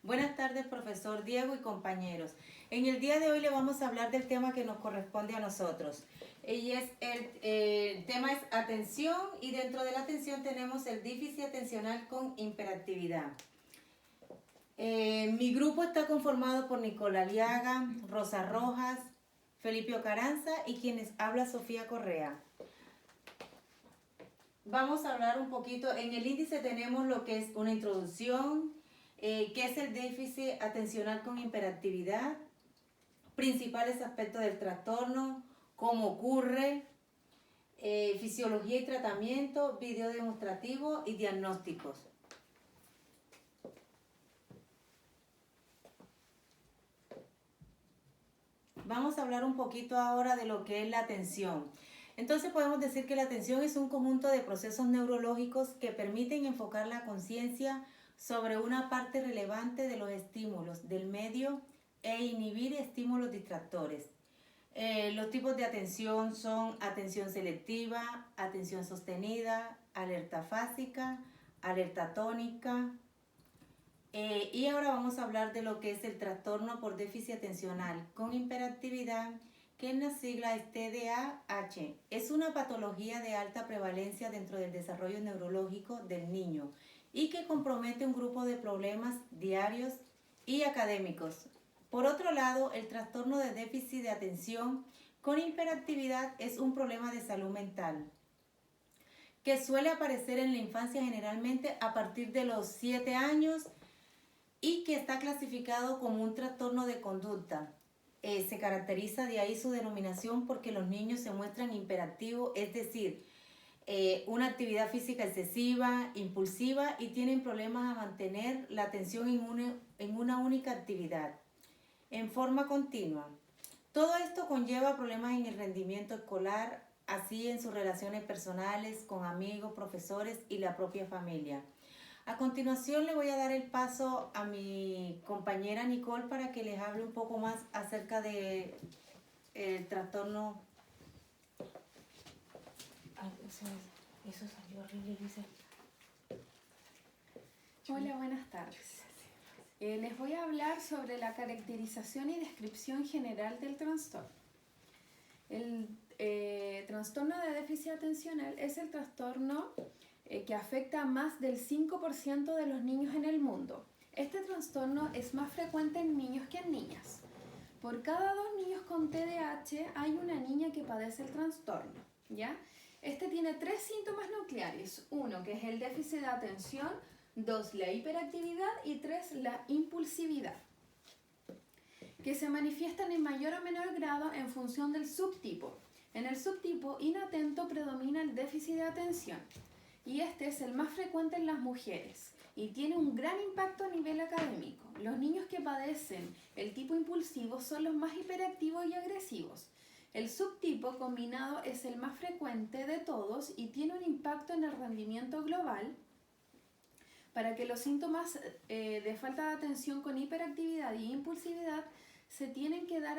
Buenas tardes, profesor Diego y compañeros. En el día de hoy le vamos a hablar del tema que nos corresponde a nosotros. El tema es atención y dentro de la atención tenemos el déficit atencional con hiperactividad. Mi grupo está conformado por Nicola Aliaga, Rosa Rojas, Felipe Ocaranza y quienes habla Sofía Correa. Vamos a hablar un poquito, en el índice tenemos lo que es una introducción, qué es el déficit atencional con hiperactividad, principales aspectos del trastorno, cómo ocurre, fisiología y tratamiento, video demostrativo y diagnósticos. Vamos a hablar un poquito ahora de lo que es la atención. Entonces podemos decir que la atención es un conjunto de procesos neurológicos que permiten enfocar la conciencia sobre una parte relevante de los estímulos del medio e inhibir estímulos distractores. Los tipos de atención son atención selectiva, atención sostenida, alerta fásica, alerta tónica. Y ahora vamos a hablar de lo que es el trastorno por déficit atencional con hiperactividad, que en la sigla es TDAH. Es una patología de alta prevalencia dentro del desarrollo neurológico del niño y que compromete un grupo de problemas diarios y académicos. Por otro lado, el trastorno de déficit de atención con hiperactividad es un problema de salud mental que suele aparecer en la infancia generalmente a partir de los 7 años y que está clasificado como un trastorno de conducta. Se caracteriza de ahí su denominación porque los niños se muestran hiperactivos, es decir, una actividad física excesiva, impulsiva y tienen problemas a mantener la atención en una única actividad, en forma continua. Todo esto conlleva problemas en el rendimiento escolar, así en sus relaciones personales, con amigos, profesores y la propia familia. A continuación le voy a dar el paso a mi compañera Nicole para que les hable un poco más acerca de el trastorno. Eso salió horrible, Luisa. Hola, buenas tardes. Les voy a hablar sobre la caracterización y descripción general del trastorno. El trastorno de déficit atencional es el trastorno que afecta a más del 5% de los niños en el mundo. Este trastorno es más frecuente en niños que en niñas. Por cada 2 niños con TDAH hay una niña que padece el trastorno, ¿ya? Este tiene 3 síntomas nucleares. 1, que es el déficit de atención, 2, la hiperactividad y 3, la impulsividad, que se manifiestan en mayor o menor grado en función del subtipo. En el subtipo inatento predomina el déficit de atención y este es el más frecuente en las mujeres y tiene un gran impacto a nivel académico. Los niños que padecen el tipo impulsivo son los más hiperactivos y agresivos. El subtipo combinado es el más frecuente de todos y tiene un impacto en el rendimiento global. Para que los síntomas de falta de atención con hiperactividad y impulsividad se tienen que dar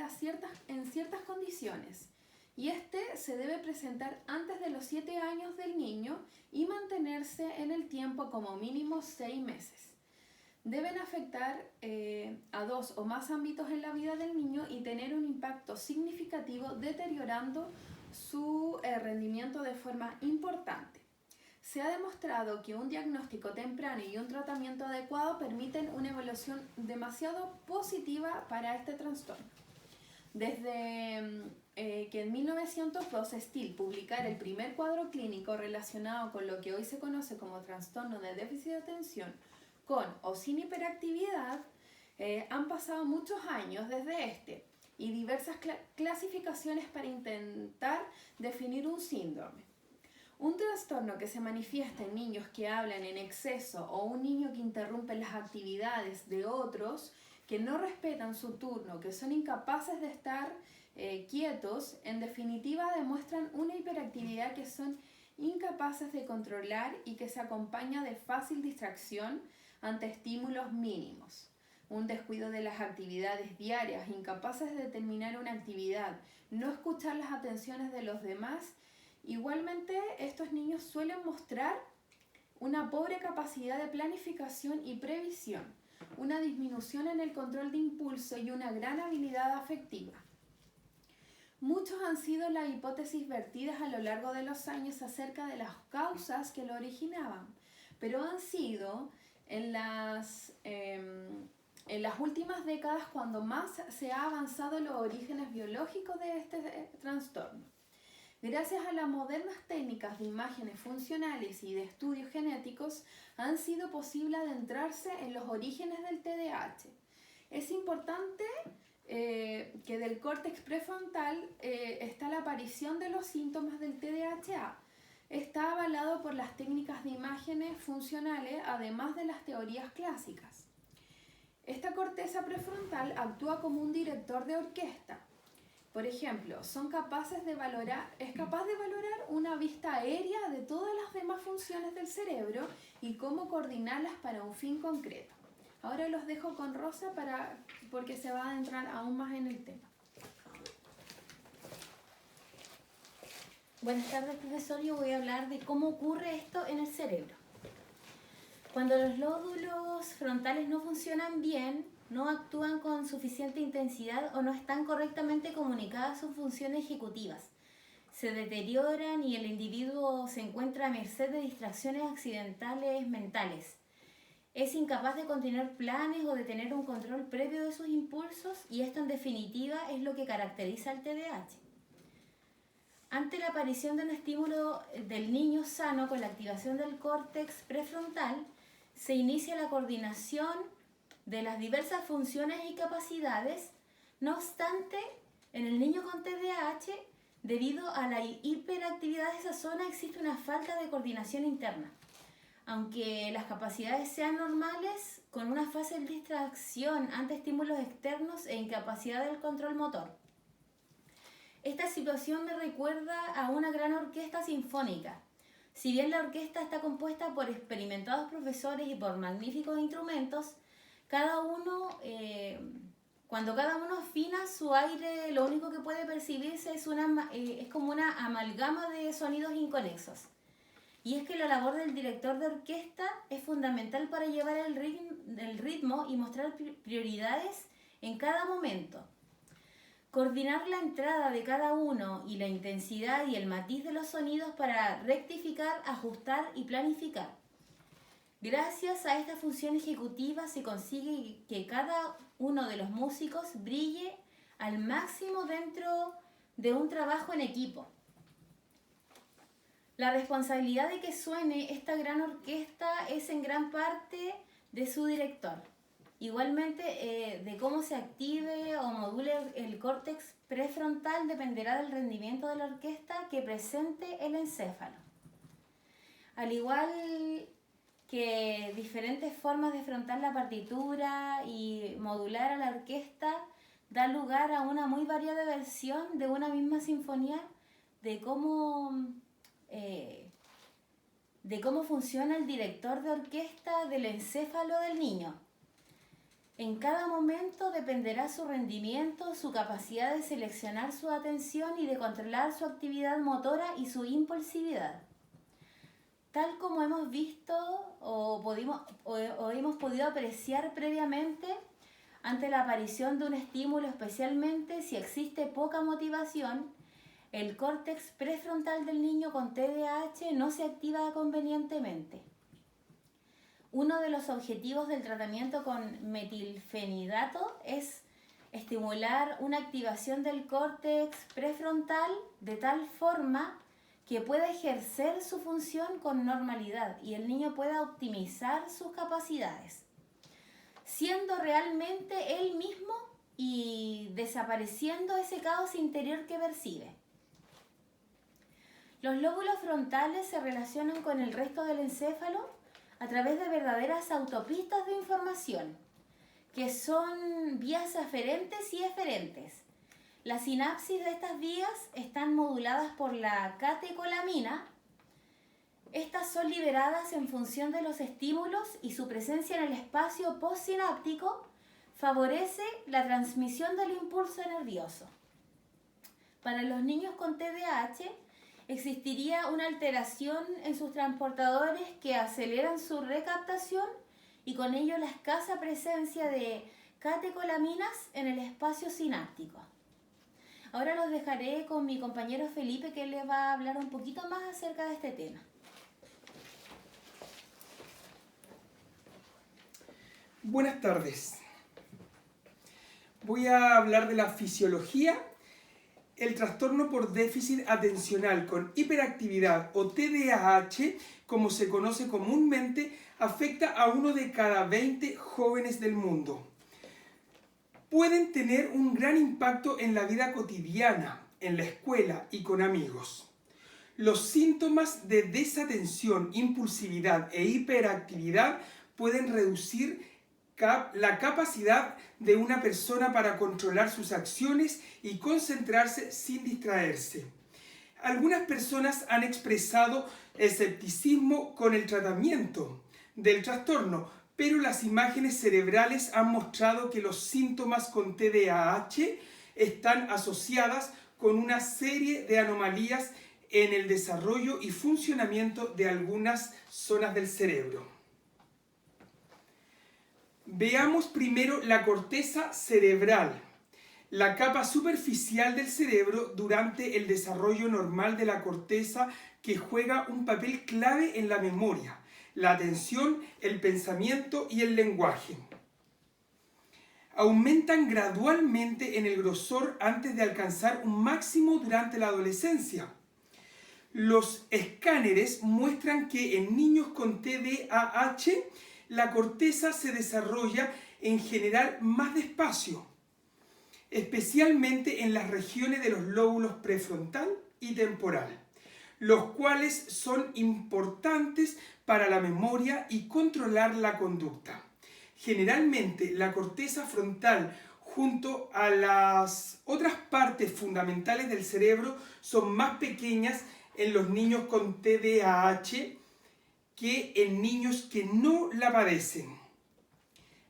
en ciertas condiciones. Y este se debe presentar antes de los 7 años del niño y mantenerse en el tiempo como mínimo 6 meses. Deben afectar a 2 o más ámbitos en la vida del niño y tener un impacto significativo deteriorando su rendimiento de forma importante. Se ha demostrado que un diagnóstico temprano y un tratamiento adecuado permiten una evolución demasiado positiva para este trastorno. Desde que en 1902 Steele publicara el primer cuadro clínico relacionado con lo que hoy se conoce como trastorno de déficit de atención con o sin hiperactividad, han pasado muchos años desde este y diversas clasificaciones para intentar definir un síndrome. Un trastorno que se manifiesta en niños que hablan en exceso o un niño que interrumpe las actividades de otros, que no respetan su turno, que son incapaces de estar quietos, en definitiva demuestran una hiperactividad que son incapaces de controlar y que se acompaña de fácil distracción ante estímulos mínimos. Un descuido de las actividades diarias, incapaces de terminar una actividad, no escuchar las atenciones de los demás. Igualmente, estos niños suelen mostrar una pobre capacidad de planificación y previsión. una disminución en el control de impulso y una gran habilidad afectiva. Muchos han sido las hipótesis vertidas a lo largo de los años acerca de las causas que lo originaban, pero han sido en las últimas décadas cuando más se ha avanzado en los orígenes biológicos de este trastorno. Gracias a las modernas técnicas de imágenes funcionales y de estudios genéticos, han sido posible adentrarse en los orígenes del TDAH. Es importante que del córtex prefrontal está la aparición de los síntomas del TDAH. Está avalado por las técnicas de imágenes funcionales, además de las teorías clásicas. Esta corteza prefrontal actúa como un director de orquesta. Por ejemplo, es capaz de valorar una vista aérea de todas las demás funciones del cerebro y cómo coordinarlas para un fin concreto. Ahora los dejo con Rosa porque se va a adentrar aún más en el tema. Buenas tardes, profesor. Yo voy a hablar de cómo ocurre esto en el cerebro. Cuando los lóbulos frontales no funcionan bien, no actúan con suficiente intensidad o no están correctamente comunicadas sus funciones ejecutivas. Se deterioran y el individuo se encuentra a merced de distracciones accidentales mentales. Es incapaz de continuar planes o de tener un control previo de sus impulsos y esto en definitiva es lo que caracteriza al TDAH. Ante la aparición de un estímulo del niño sano con la activación del córtex prefrontal, se inicia la coordinación de las diversas funciones y capacidades. No obstante, en el niño con TDAH, debido a la hiperactividad de esa zona, existe una falta de coordinación interna. Aunque las capacidades sean normales, con una fácil distracción ante estímulos externos e incapacidad del control motor. Esta situación me recuerda a una gran orquesta sinfónica. Si bien la orquesta está compuesta por experimentados profesores y por magníficos instrumentos, cuando cada uno afina su aire, lo único que puede percibirse es como una amalgama de sonidos inconexos. Y es que la labor del director de orquesta es fundamental para llevar el ritmo y mostrar prioridades en cada momento. Coordinar la entrada de cada uno y la intensidad y el matiz de los sonidos para rectificar, ajustar y planificar. Gracias a esta función ejecutiva se consigue que cada uno de los músicos brille al máximo dentro de un trabajo en equipo. La responsabilidad de que suene esta gran orquesta es en gran parte de su director. Igualmente, de cómo se active o module el córtex prefrontal dependerá del rendimiento de la orquesta que presente el encéfalo. Al igual que diferentes formas de afrontar la partitura y modular a la orquesta da lugar a una muy variada versión de una misma sinfonía de cómo funciona el director de orquesta del encéfalo del niño. En cada momento dependerá su rendimiento, su capacidad de seleccionar su atención y de controlar su actividad motora y su impulsividad. Tal como hemos visto o hemos podido apreciar previamente, ante la aparición de un estímulo, especialmente si existe poca motivación, el córtex prefrontal del niño con TDAH no se activa convenientemente. Uno de los objetivos del tratamiento con metilfenidato es estimular una activación del córtex prefrontal de tal forma que pueda ejercer su función con normalidad y el niño pueda optimizar sus capacidades, siendo realmente él mismo y desapareciendo ese caos interior que percibe. Los lóbulos frontales se relacionan con el resto del encéfalo a través de verdaderas autopistas de información, que son vías aferentes y eferentes. Las sinapsis de estas vías están moduladas por la catecolamina. Estas son liberadas en función de los estímulos y su presencia en el espacio postsináptico favorece la transmisión del impulso nervioso. Para los niños con TDAH existiría una alteración en sus transportadores que aceleran su recaptación y con ello la escasa presencia de catecolaminas en el espacio sináptico. Ahora los dejaré con mi compañero Felipe, que les va a hablar un poquito más acerca de este tema. Buenas tardes. Voy a hablar de la fisiología. El trastorno por déficit atencional con hiperactividad o TDAH, como se conoce comúnmente, afecta a 1 de cada 20 jóvenes del mundo. Pueden tener un gran impacto en la vida cotidiana, en la escuela y con amigos. Los síntomas de desatención, impulsividad e hiperactividad pueden reducir la capacidad de una persona para controlar sus acciones y concentrarse sin distraerse. Algunas personas han expresado escepticismo con el tratamiento del trastorno, pero las imágenes cerebrales han mostrado que los síntomas con TDAH están asociadas con una serie de anomalías en el desarrollo y funcionamiento de algunas zonas del cerebro. Veamos primero la corteza cerebral, la capa superficial del cerebro durante el desarrollo normal de la corteza, que juega un papel clave en la memoria, la atención, el pensamiento y el lenguaje. Aumentan gradualmente en el grosor antes de alcanzar un máximo durante la adolescencia. Los escáneres muestran que en niños con TDAH la corteza se desarrolla en general más despacio, especialmente en las regiones de los lóbulos prefrontal y temporal, los cuales son importantes para la memoria y controlar la conducta. Generalmente la corteza frontal junto a las otras partes fundamentales del cerebro son más pequeñas en los niños con TDAH que en niños que no la padecen.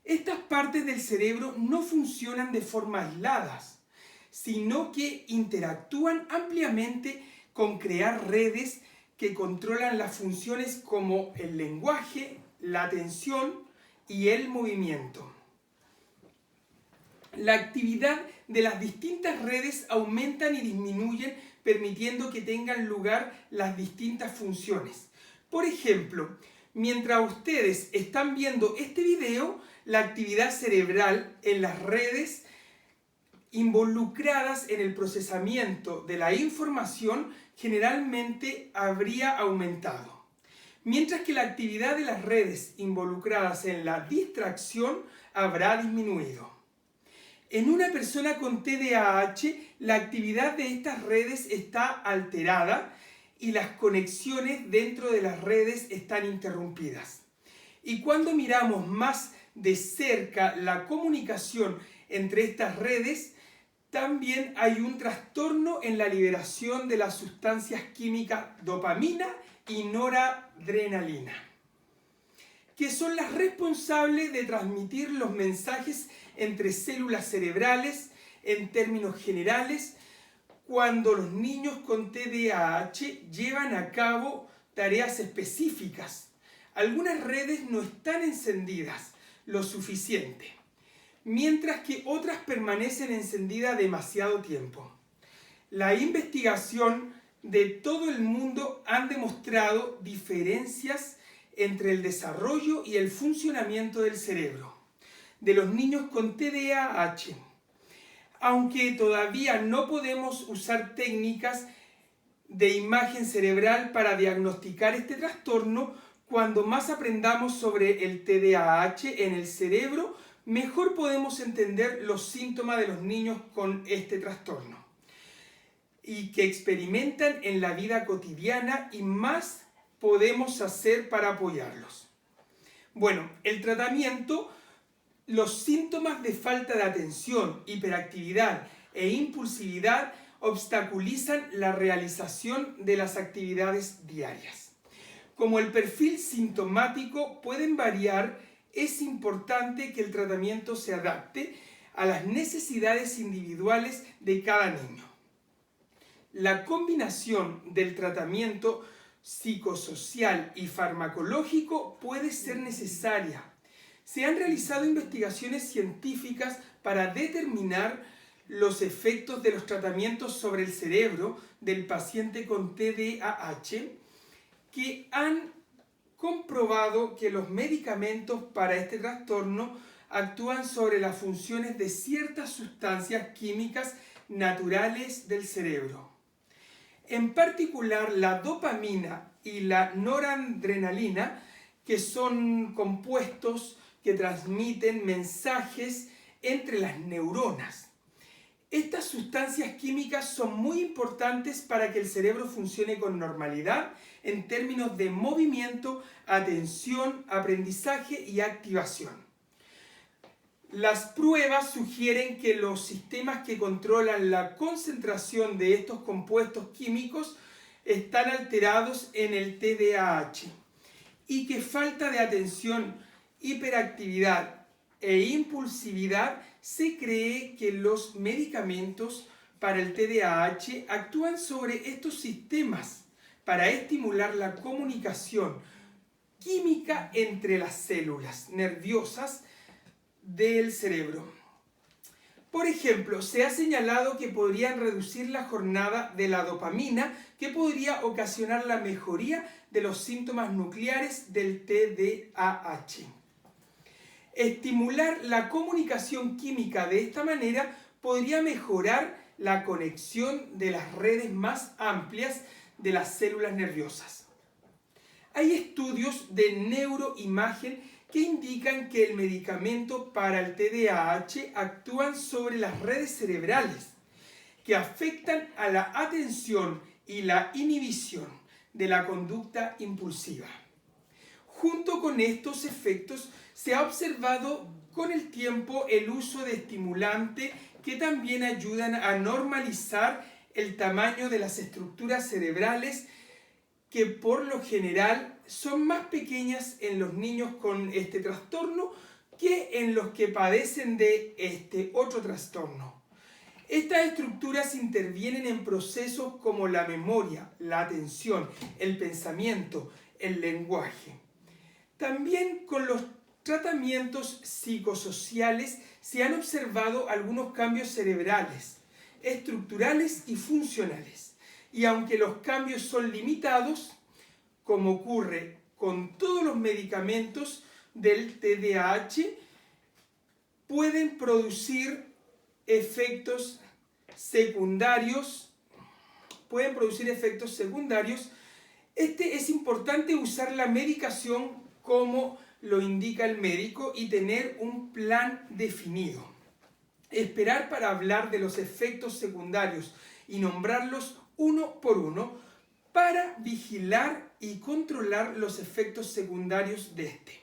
Estas partes del cerebro no funcionan de forma aislada, sino que interactúan ampliamente con crear redes que controlan las funciones como el lenguaje, la atención y el movimiento. La actividad de las distintas redes aumentan y disminuyen, permitiendo que tengan lugar las distintas funciones. Por ejemplo, mientras ustedes están viendo este video, la actividad cerebral en las redes involucradas en el procesamiento de la información generalmente habría aumentado, mientras que la actividad de las redes involucradas en la distracción habrá disminuido. En una persona con TDAH, la actividad de estas redes está alterada y las conexiones dentro de las redes están interrumpidas. Y cuando miramos más de cerca la comunicación entre estas redes, también hay un trastorno en la liberación de las sustancias químicas dopamina y noradrenalina, que son las responsables de transmitir los mensajes entre células cerebrales. En términos generales, cuando los niños con TDAH llevan a cabo tareas específicas, algunas redes no están encendidas lo suficiente, mientras que otras permanecen encendidas demasiado tiempo. La investigación de todo el mundo han demostrado diferencias entre el desarrollo y el funcionamiento del cerebro de los niños con TDAH. Aunque todavía no podemos usar técnicas de imagen cerebral para diagnosticar este trastorno, cuando más aprendamos sobre el TDAH en el cerebro, mejor podemos entender los síntomas de los niños con este trastorno y que experimentan en la vida cotidiana, y más podemos hacer para apoyarlos. Bueno, el tratamiento. Los síntomas de falta de atención, hiperactividad e impulsividad obstaculizan la realización de las actividades diarias. Como el perfil sintomático pueden variar, es importante que el tratamiento se adapte a las necesidades individuales de cada niño. La combinación del tratamiento psicosocial y farmacológico puede ser necesaria, Se han realizado investigaciones científicas para determinar los efectos de los tratamientos sobre el cerebro del paciente con TDAH, que han comprobado que los medicamentos para este trastorno actúan sobre las funciones de ciertas sustancias químicas naturales del cerebro. En particular, la dopamina y la noradrenalina, que son compuestos que transmiten mensajes entre las neuronas. Estas sustancias químicas son muy importantes para que el cerebro funcione con normalidad en términos de movimiento, atención, aprendizaje y activación. Las pruebas sugieren que los sistemas que controlan la concentración de estos compuestos químicos están alterados en el TDAH y que falta de atención, hiperactividad e impulsividad se cree que los medicamentos para el TDAH actúan sobre estos sistemas para estimular la comunicación química entre las células nerviosas del cerebro. Por ejemplo, se ha señalado que podrían reducir la jornada de la dopamina, que podría ocasionar la mejoría de los síntomas nucleares del TDAH. Estimular la comunicación química de esta manera podría mejorar la conexión de las redes más amplias de las células nerviosas. Hay estudios de neuroimagen que indican que el medicamento para el TDAH actúan sobre las redes cerebrales que afectan a la atención y la inhibición de la conducta impulsiva. Junto con estos efectos, se ha observado con el tiempo el uso de estimulantes que también ayudan a normalizar el tamaño de las estructuras cerebrales, que por lo general son más pequeñas en los niños con este trastorno que en los que padecen de este otro trastorno. Estas estructuras intervienen en procesos como la memoria, la atención, el pensamiento, el lenguaje. También con los tratamientos psicosociales se han observado algunos cambios cerebrales, estructurales y funcionales. Y aunque los cambios son limitados, como ocurre con todos los medicamentos del TDAH, pueden producir efectos secundarios. Es importante usar la medicación como lo indica el médico y tener un plan definido. Esperar para hablar de los efectos secundarios y nombrarlos uno por uno para vigilar y controlar los efectos secundarios de este.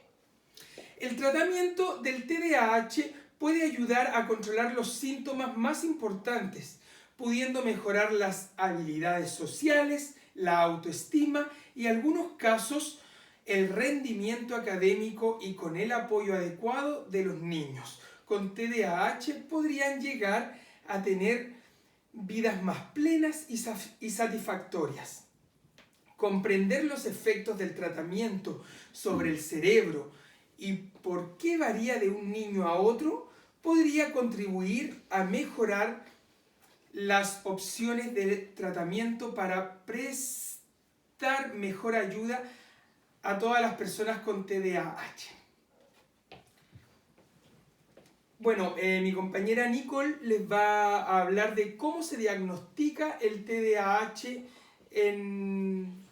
El tratamiento del TDAH puede ayudar a controlar los síntomas más importantes, pudiendo mejorar las habilidades sociales, la autoestima y en algunos casos el rendimiento académico, y con el apoyo adecuado de los niños con TDAH podrían llegar a tener vidas más plenas y satisfactorias. Comprender los efectos del tratamiento sobre el cerebro y por qué varía de un niño a otro podría contribuir a mejorar las opciones de tratamiento para prestar mejor ayuda a todas las personas con TDAH. Bueno, mi compañera Nicole les va a hablar de cómo se diagnostica el TDAH en...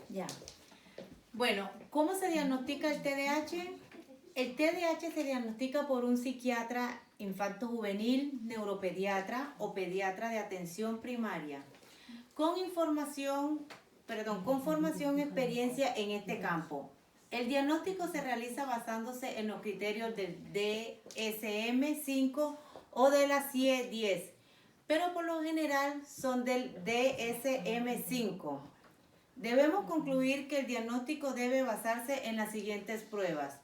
Ya. Bueno, ¿cómo se diagnostica el TDAH? El TDAH se diagnostica por un psiquiatra infanto-juvenil, neuropediatra o pediatra de atención primaria, con formación y experiencia en este campo. El diagnóstico se realiza basándose en los criterios del DSM-5 o de la CIE-10, pero por lo general son del DSM-5. Debemos concluir que el diagnóstico debe basarse en las siguientes pruebas.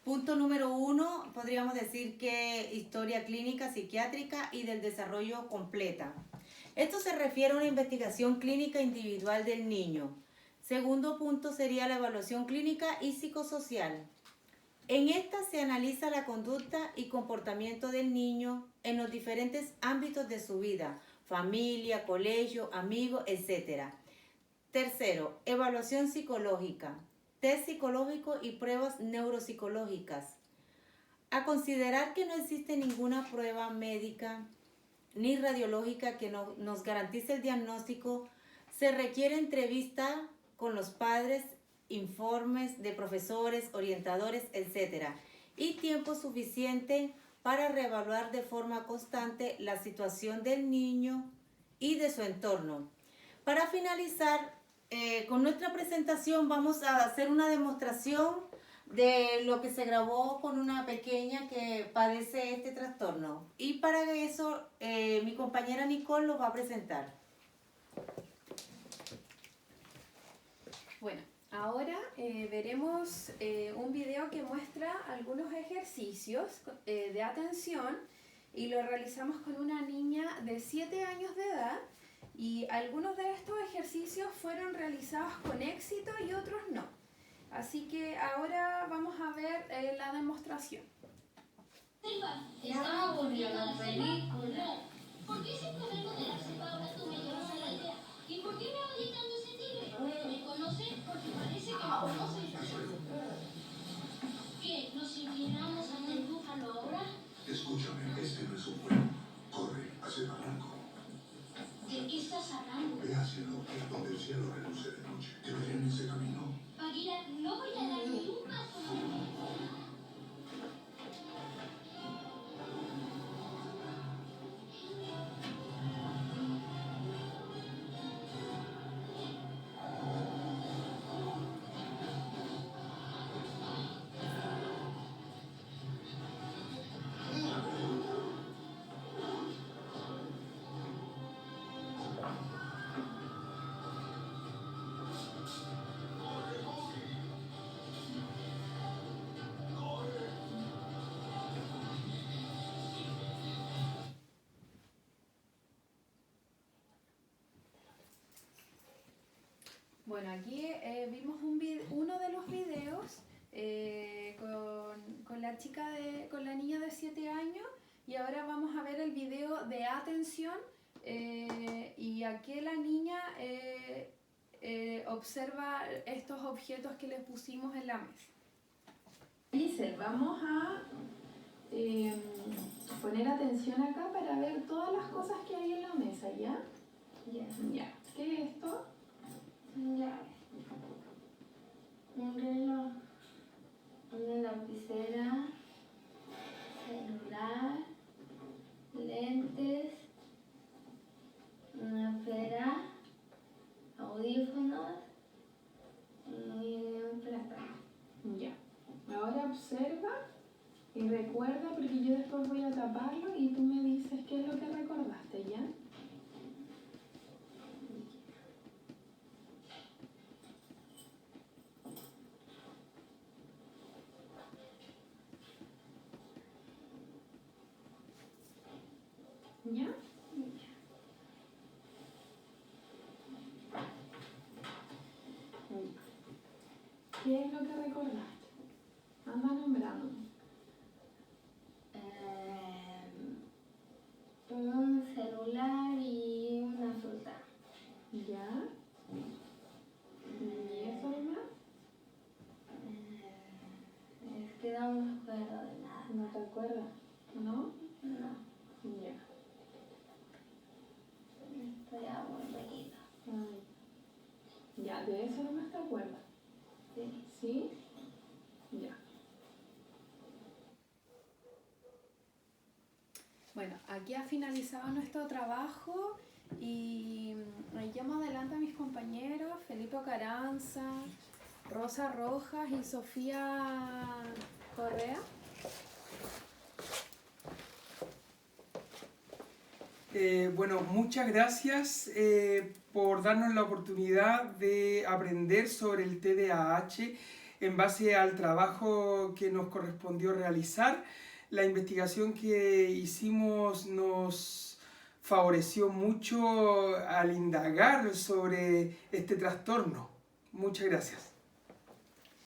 Punto número 1, podríamos decir que historia clínica, psiquiátrica y del desarrollo completa. Esto se refiere a una investigación clínica individual del niño. Segundo punto sería la evaluación clínica y psicosocial. En esta se analiza la conducta y comportamiento del niño en los diferentes ámbitos de su vida, familia, colegio, amigos, etc. Tercero, evaluación psicológica, test psicológico y pruebas neuropsicológicas. A considerar que no existe ninguna prueba médica ni radiológica que nos garantice el diagnóstico, se requiere entrevista con los padres, informes de profesores, orientadores, etc. y tiempo suficiente para reevaluar de forma constante la situación del niño y de su entorno. Para finalizar, con nuestra presentación vamos a hacer una demostración de lo que se grabó con una pequeña que padece este trastorno. Y para eso mi compañera Nicole lo va a presentar. Bueno, ahora veremos un video que muestra algunos ejercicios de atención y lo realizamos con una niña de 7 años de edad y algunos de estos ejercicios fueron realizados con éxito y otros no. Así que ahora vamos a ver la demostración. Estaba aburriendo la película. ¿Por qué sin poder moderarse, Paula, tú me llevas a la aldea? ¿Y por qué me odia tanto ese tigre? ¿Me conoce? Porque parece que me conoce. ¿Qué? ¿Nos inclinamos ante el búfalo ahora? Escúchame, este no es un juego. Corre, hacia el barranco. ¿De qué estás hablando? Ve hacia el norte, donde el cielo reluce de noche. Te veré en ese camino. Bagheera, no voy a dar ni un paso más. Bueno, aquí vimos uno de los videos con la con la niña de 7 años y ahora vamos a ver el video de atención y aquí la niña observa estos objetos que le pusimos en la mesa. Giselle, vamos a poner atención acá para ver todas las cosas que hay en la mesa, ¿ya? Ya. ¿Qué es esto? Ya. Un reloj, una lapicera, celular, lentes, una esfera, audífonos y un plátano. Ya. Ahora observa y recuerda porque yo después voy a taparlo y tú me dices qué es lo que recordaste, ¿ya? ¿Ya? ¿Qué es lo que recordaste? Anda nombrándome. Un celular y una fruta. ¿Ya? ¿Y eso más? Es que no me acuerdo de nada. ¿No te acuerdas? ¿No? No, Ya. estoy aburrida. Ya, de eso no te acuerdas. Sí. ¿Sí? Ya. Bueno, aquí ha finalizado nuestro trabajo y llamo adelante a mis compañeros Felipe Caranza, Rosa Rojas y Sofía Correa. Bueno, muchas gracias por darnos la oportunidad de aprender sobre el TDAH. en base al trabajo que nos correspondió realizar. La investigación que hicimos nos favoreció mucho al indagar sobre este trastorno. Muchas gracias.